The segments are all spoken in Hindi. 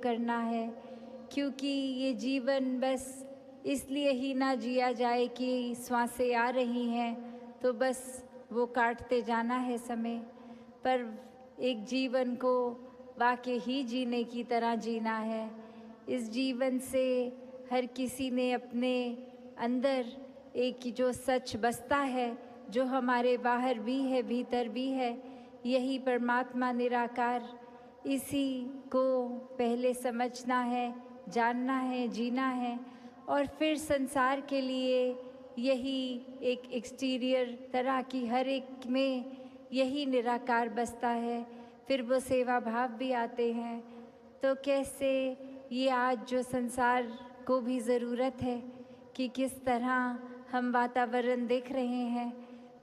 करना है, क्योंकि ये जीवन बस इसलिए ही ना जिया जाए कि श्वासें आ रही हैं तो बस वो काटते जाना है समय, पर एक जीवन को वाकई ही जीने की तरह जीना है। इस जीवन से हर किसी ने अपने अंदर एक जो सच बसता है, जो हमारे बाहर भी है भीतर भी है, यही परमात्मा निराकार, इसी को पहले समझना है, जानना है, जीना है, और फिर संसार के लिए यही एक एक्सटीरियर तरह की हर एक में यही निराकार बसता है। फिर वो सेवा भाव भी आते हैं। तो कैसे ये आज जो संसार को भी ज़रूरत है कि किस तरह हम वातावरण देख रहे हैं,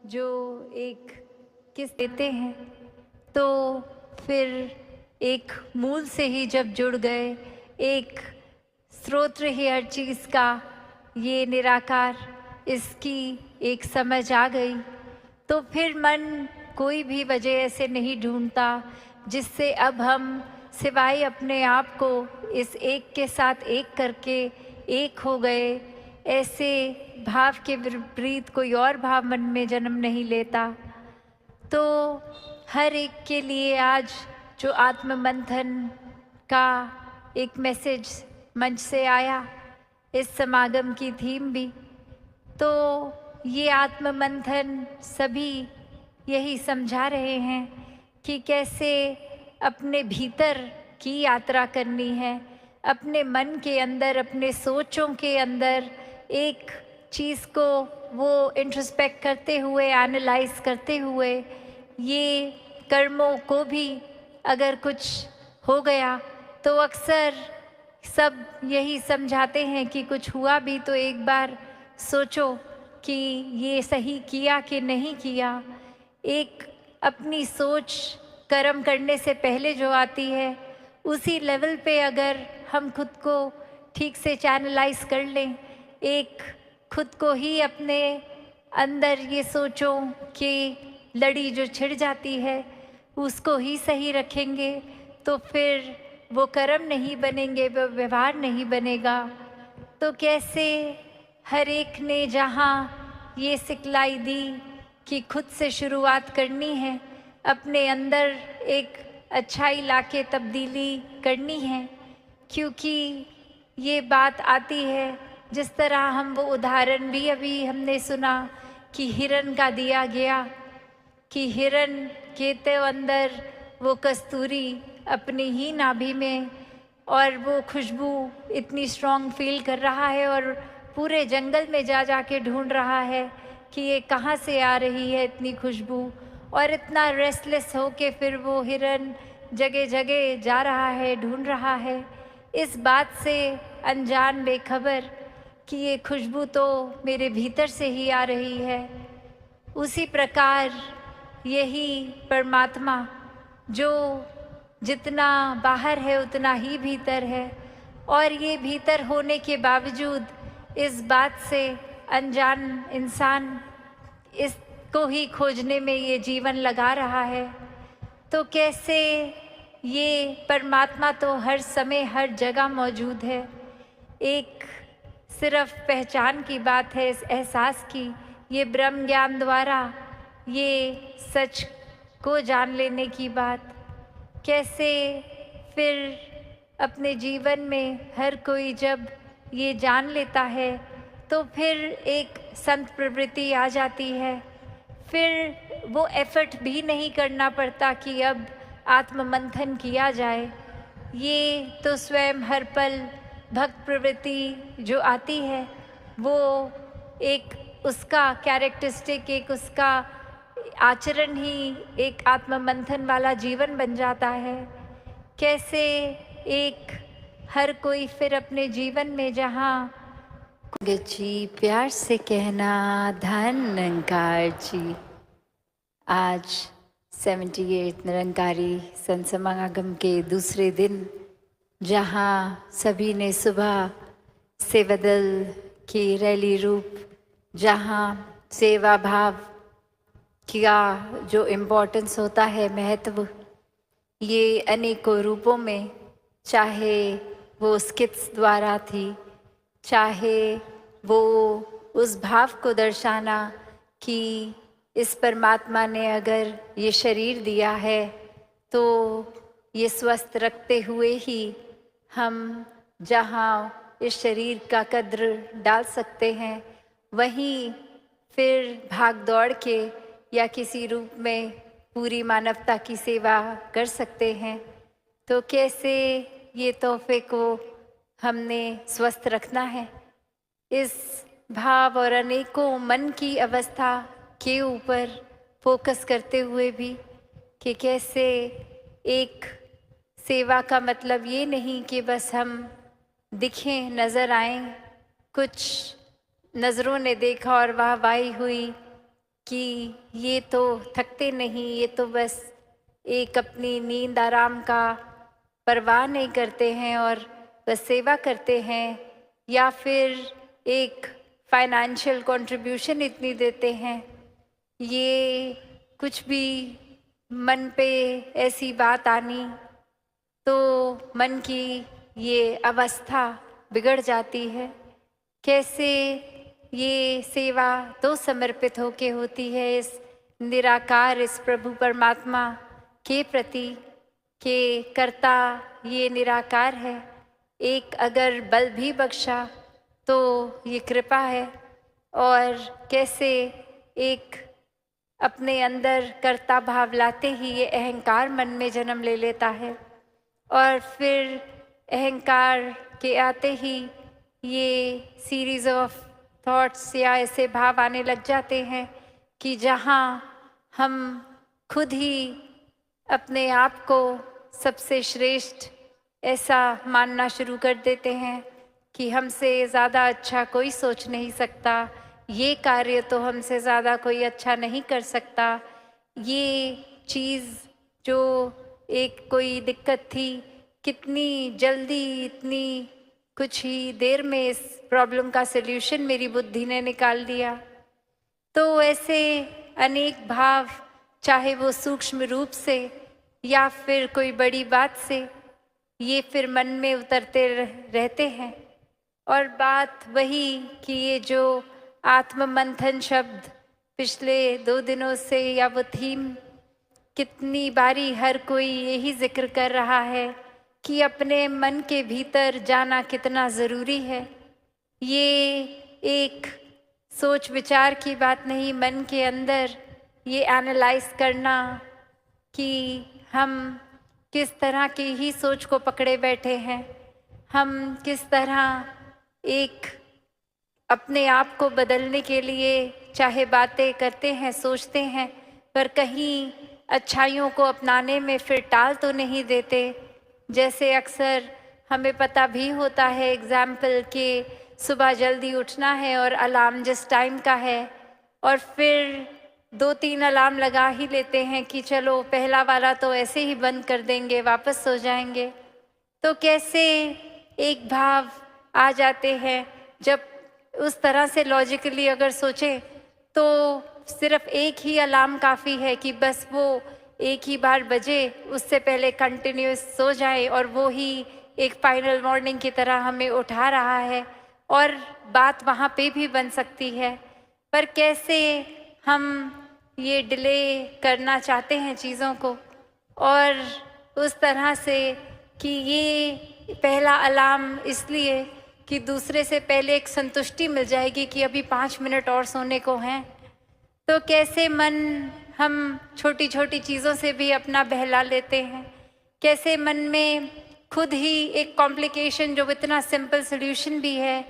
जो एक किस देते हैं, तो फिर एक मूल से ही जब जुड़ गए, एक स्रोत ही हर चीज़ का, ये निराकार, इसकी एक समझ आ गई, तो फिर मन कोई भी वजह ऐसे नहीं ढूंढता जिससे अब हम सिवाय अपने आप को इस एक के साथ एक करके एक हो गए, ऐसे भाव के विपरीत कोई और भाव मन में जन्म नहीं लेता। तो हर एक के लिए आज जो आत्म मंथन का एक मैसेज मंच से आया, इस समागम की थीम भी, तो ये आत्म मंथन सभी यही समझा रहे हैं कि कैसे अपने भीतर की यात्रा करनी है, अपने मन के अंदर, अपने सोचों के अंदर एक चीज़ को वो इंट्रोस्पेक्ट करते हुए, एनालाइज करते हुए, ये कर्मों को भी अगर कुछ हो गया तो अक्सर सब यही समझाते हैं कि कुछ हुआ भी तो एक बार सोचो कि ये सही किया कि नहीं किया। एक अपनी सोच कर्म करने से पहले जो आती है, उसी लेवल पे अगर हम खुद को ठीक से चैनलाइज कर लें, एक खुद को ही अपने अंदर ये सोचो कि लड़ी जो छिड़ जाती है उसको ही सही रखेंगे, तो फिर वो कर्म नहीं बनेंगे, वो व्यवहार नहीं बनेगा। तो कैसे हर एक ने जहाँ ये सिखलाई दी कि खुद से शुरुआत करनी है, अपने अंदर एक अच्छाई लाके तब्दीली करनी है, क्योंकि ये बात आती है जिस तरह हम वो उदाहरण भी अभी हमने सुना कि हिरन का दिया गया, कि हिरन के तो अंदर वो कस्तूरी अपनी ही नाभि में, और वो खुशबू इतनी स्ट्रॉन्ग फील कर रहा है और पूरे जंगल में जा के ढूंढ रहा है कि ये कहाँ से आ रही है इतनी खुशबू, और इतना रेस्टलेस हो के फिर वो हिरन जगह जगह जा रहा है, ढूंढ रहा है, इस बात से अनजान बेखबर कि ये खुशबू तो मेरे भीतर से ही आ रही है। उसी प्रकार यही परमात्मा जो जितना बाहर है उतना ही भीतर है, और ये भीतर होने के बावजूद इस बात से अनजान इंसान इसको ही खोजने में ये जीवन लगा रहा है। तो कैसे ये परमात्मा तो हर समय हर जगह मौजूद है, एक सिर्फ पहचान की बात है, इस एहसास की, ये ब्रह्म ज्ञान द्वारा ये सच को जान लेने की बात। कैसे फिर अपने जीवन में हर कोई जब ये जान लेता है तो फिर एक संत प्रवृत्ति आ जाती है, फिर वो एफर्ट भी नहीं करना पड़ता कि अब आत्म मंथन किया जाए। ये तो स्वयं हर पल भक्त प्रवृत्ति जो आती है वो एक उसका कैरेक्टरिस्टिक, एक उसका आचरण ही एक आत्म मंथन वाला जीवन बन जाता है। कैसे एक हर कोई फिर अपने जीवन में जहाँ जी प्यार से कहना धन निरंकार जी। आज 78 निरंकारी संत समागम के दूसरे दिन, जहाँ सभी ने सुबह सेवा दल की रैली रूप, जहाँ सेवा भाव का जो इम्पोर्टेंस होता है, महत्व, ये अनेकों रूपों में चाहे वो स्किट्स द्वारा थी, चाहे वो उस भाव को दर्शाना कि इस परमात्मा ने अगर ये शरीर दिया है तो ये स्वस्थ रखते हुए ही हम जहाँ इस शरीर का कद्र डाल सकते हैं वहीं फिर भाग दौड़ के या किसी रूप में पूरी मानवता की सेवा कर सकते हैं। तो कैसे ये तोहफे को हमने स्वस्थ रखना है, इस भाव और अनेकों मन की अवस्था के ऊपर फोकस करते हुए भी कि कैसे एक सेवा का मतलब ये नहीं कि बस हम दिखें, नज़र आएं, कुछ नज़रों ने देखा और वाहवाही हुई कि ये तो थकते नहीं, ये तो बस एक अपनी नींद आराम का परवाह नहीं करते हैं और बस सेवा करते हैं, या फिर एक फाइनेंशियल कंट्रीब्यूशन इतनी देते हैं। ये कुछ भी मन पे ऐसी बात आनी तो मन की ये अवस्था बिगड़ जाती है। कैसे ये सेवा तो समर्पित होके होती है इस निराकार, इस प्रभु परमात्मा के प्रति के कर्ता ये निराकार है। एक अगर बल भी बख्शा तो ये कृपा है, और कैसे एक अपने अंदर कर्ता भाव लाते ही ये अहंकार मन में जन्म ले लेता है, और फिर अहंकार के आते ही ये सीरीज ऑफ थॉट्स या ऐसे भाव आने लग जाते हैं कि जहाँ हम खुद ही अपने आप को सबसे श्रेष्ठ ऐसा मानना शुरू कर देते हैं कि हमसे ज़्यादा अच्छा कोई सोच नहीं सकता, ये कार्य तो हमसे ज़्यादा कोई अच्छा नहीं कर सकता। ये चीज़ जो एक कोई दिक्कत थी, कितनी जल्दी, इतनी कुछ ही देर में इस प्रॉब्लम का सल्यूशन मेरी बुद्धि ने निकाल दिया। तो ऐसे अनेक भाव, चाहे वो सूक्ष्म रूप से या फिर कोई बड़ी बात से, ये फिर मन में उतरते रहते हैं। और बात वही कि ये जो आत्म मंथन शब्द पिछले 2 दिनों से, या वो थीम, कितनी बारी हर कोई यही जिक्र कर रहा है कि अपने मन के भीतर जाना कितना ज़रूरी है। ये एक सोच विचार की बात नहीं, मन के अंदर ये एनालाइज करना कि हम किस तरह की ही सोच को पकड़े बैठे हैं, हम किस तरह एक अपने आप को बदलने के लिए चाहे बातें करते हैं, सोचते हैं, पर कहीं अच्छाइयों को अपनाने में फिर टाल तो नहीं देते। जैसे अक्सर हमें पता भी होता है, एग्जाम्पल कि सुबह जल्दी उठना है और अलार्म जिस टाइम का है, और फिर 2-3 अलार्म लगा ही लेते हैं कि चलो पहला वाला तो ऐसे ही बंद कर देंगे, वापस सो जाएंगे। तो कैसे एक भाव आ जाते हैं जब उस तरह से लॉजिकली अगर सोचें तो सिर्फ एक ही अलार्म काफ़ी है कि बस वो एक ही बार बजे, उससे पहले कंटिन्यूस सो जाए, और वो ही एक फाइनल वार्निंग की तरह हमें उठा रहा है, और बात वहाँ पे भी बन सकती है। पर कैसे हम ये डिले करना चाहते हैं चीज़ों को, और उस तरह से कि ये पहला अलार्म इसलिए कि दूसरे से पहले एक संतुष्टि मिल जाएगी कि अभी 5 मिनट और सोने को हैं। तो कैसे मन हम छोटी छोटी चीज़ों से भी अपना बहला लेते हैं, कैसे मन में खुद ही एक कॉम्प्लिकेशन जो इतना सिंपल सोल्यूशन भी है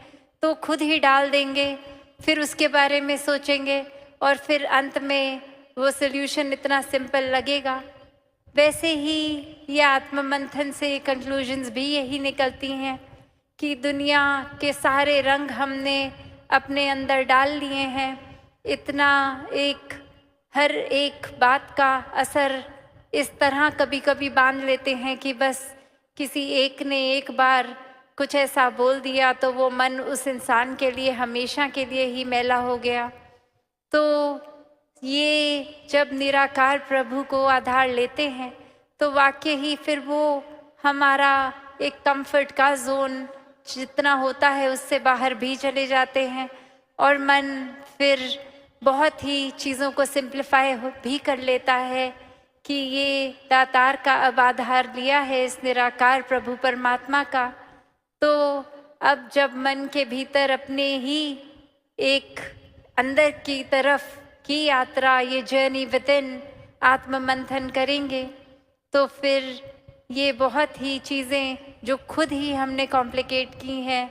तो खुद ही डाल देंगे, फिर उसके बारे में सोचेंगे और फिर अंत में वो सोल्यूशन इतना सिंपल लगेगा। वैसे ही ये आत्ममंथन से कंक्लूजन्स भी यही निकलती हैं कि दुनिया के सारे रंग हमने अपने अंदर डाल लिए हैं, इतना एक हर एक बात का असर इस तरह कभी कभी बांध लेते हैं कि बस किसी एक ने एक बार कुछ ऐसा बोल दिया तो वो मन उस इंसान के लिए हमेशा के लिए ही मैला हो गया। तो ये जब निराकार प्रभु को आधार लेते हैं तो वाकई ही फिर वो हमारा एक कंफर्ट का जोन जितना होता है उससे बाहर भी चले जाते हैं और मन फिर बहुत ही चीज़ों को सिंप्लीफाई भी कर लेता है कि ये दातार का अब आधार लिया है इस निराकार प्रभु परमात्मा का। तो अब जब मन के भीतर अपने ही एक अंदर की तरफ की यात्रा, ये जर्नी विद इन आत्म मंथन करेंगे तो फिर ये बहुत ही चीज़ें जो खुद ही हमने कॉम्प्लिकेट की हैं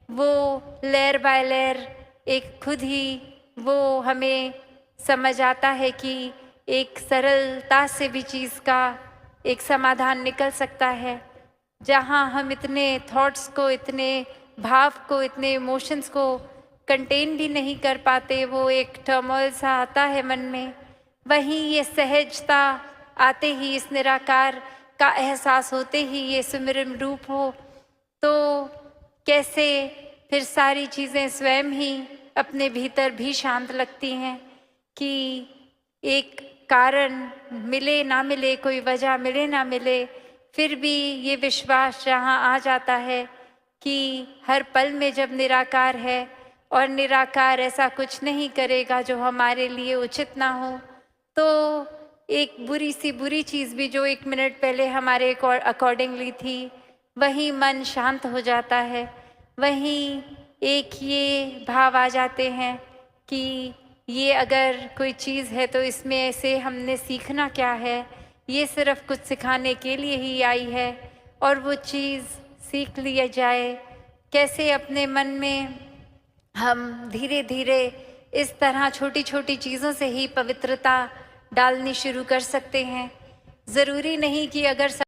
वो लेयर बाय लेयर एक खुद ही वो हमें समझ आता है कि एक सरलता से भी चीज़ का एक समाधान निकल सकता है। जहाँ हम इतने थॉट्स को, इतने भाव को, इतने इमोशंस को कंटेन भी नहीं कर पाते, वो एक टर्मोइल सा आता है मन में, वहीं ये सहजता आते ही, इस निराकार का एहसास होते ही ये सुमिरन रूप हो तो कैसे फिर सारी चीज़ें स्वयं ही अपने भीतर भी शांत लगती हैं कि एक कारण मिले ना मिले, कोई वजह मिले ना मिले, फिर भी ये विश्वास जहाँ आ जाता है कि हर पल में जब निराकार है और निराकार ऐसा कुछ नहीं करेगा जो हमारे लिए उचित ना हो, तो एक बुरी सी बुरी चीज़ भी जो 1 मिनट पहले हमारे अकॉर्डिंगली थी, वहीं मन शांत हो जाता है, वहीं एक ये भाव आ जाते हैं कि ये अगर कोई चीज़ है तो इसमें से हमने सीखना क्या है, ये सिर्फ कुछ सिखाने के लिए ही आई है और वो चीज़ सीख लिया जाए। कैसे अपने मन में हम धीरे धीरे इस तरह छोटी छोटी चीज़ों से ही पवित्रता डालनी शुरू कर सकते हैं। ज़रूरी नहीं कि अगर